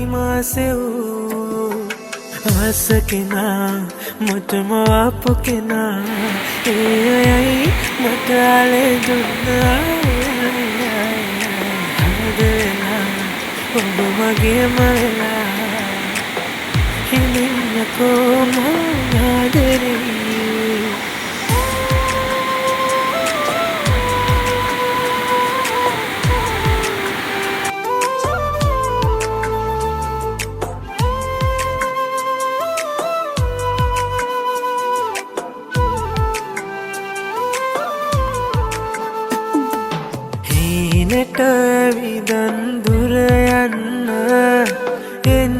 මාසෙව් ආස කෙනා මුටම ආපු කෙනා ඒ අයයි මට ආලේ දුන්නා හදලා ඔබ මගේම වෙලා හිමින්නකෝ මං ආදරේ හිනට විදන් දුර යන්න එන්න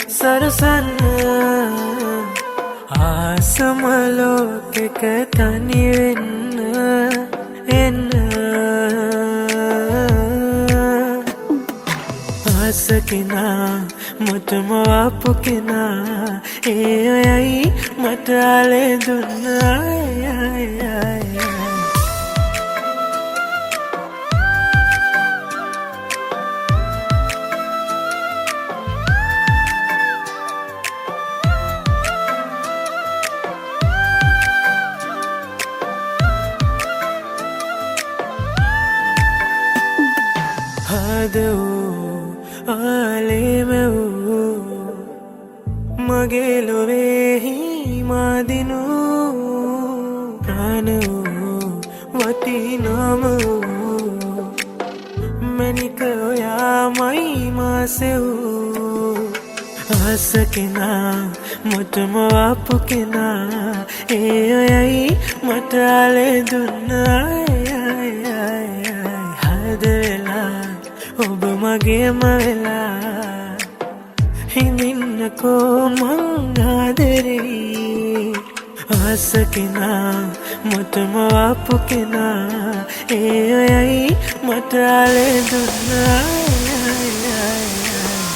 සරසන්න ආසම ලෝකෙක තනි වෙන්න එන්න ආස කෙනා මුටම ආපු කෙනා ඒ අයයි මට ආලේ දුන්නා ආලේමෙව් මගේ ලොවේහි මාදිනු ප්‍රාණ වටිනාම මැනික ඔයාමයි මාසෙව් ආස කෙනා මුටම ආපු කෙනා ඒ අයයි මට ආලේ දුන්නා හදලා ඔබ මගේම වෙලා හිමින්නකෝ මං ආදරේ ආස කෙනා මුටම ආපු කෙනා ඒ අයයි මට ආලේ දුන්නා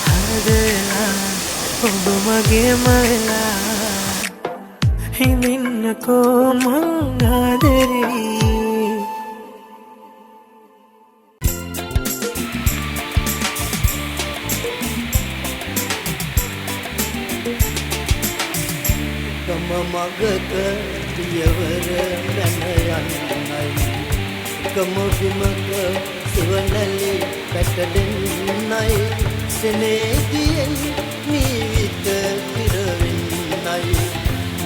හදලා ඔබ මගේම වෙලා හිමින්නකෝ මං ආදරේ මගක පියවර මැන යන්නයි කම විමක සුවනලි පැටලෙන්නයි සෙනෙහියෙන් නිවිත පිරවෙන්නයි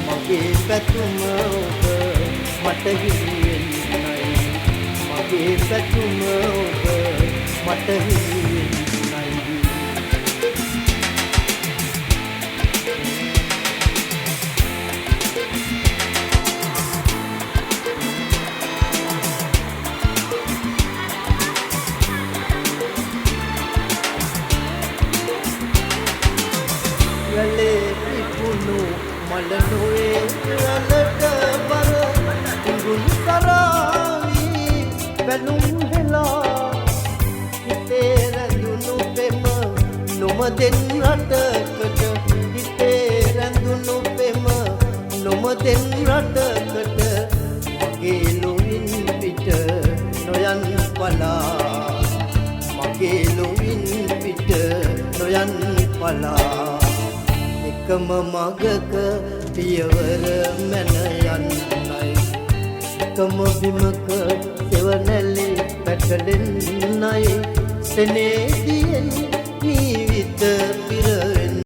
මගේ පැතුම ඔබ මට හිමිවෙන්නයි මගේ පැතුම ඔබ මට හිමිවෙන්නයි මලනුවේ රලට බර ඉඟුන් කරාවි බැලුම් වෙලා හිතේ රැඳුණු පෙම නොමදෙන් රටකට හිතේ රැඳුණු පෙම නොමදෙන් රටකට මගේ ලොවින් පිට නොයන් පලා මගේ ලොවින් පිට නොයන් පලා එකම මගක පියවර මැන යන්නයි එකම බිමක සෙවණැලි පැටලෙන්නයි සෙනෙහියෙන්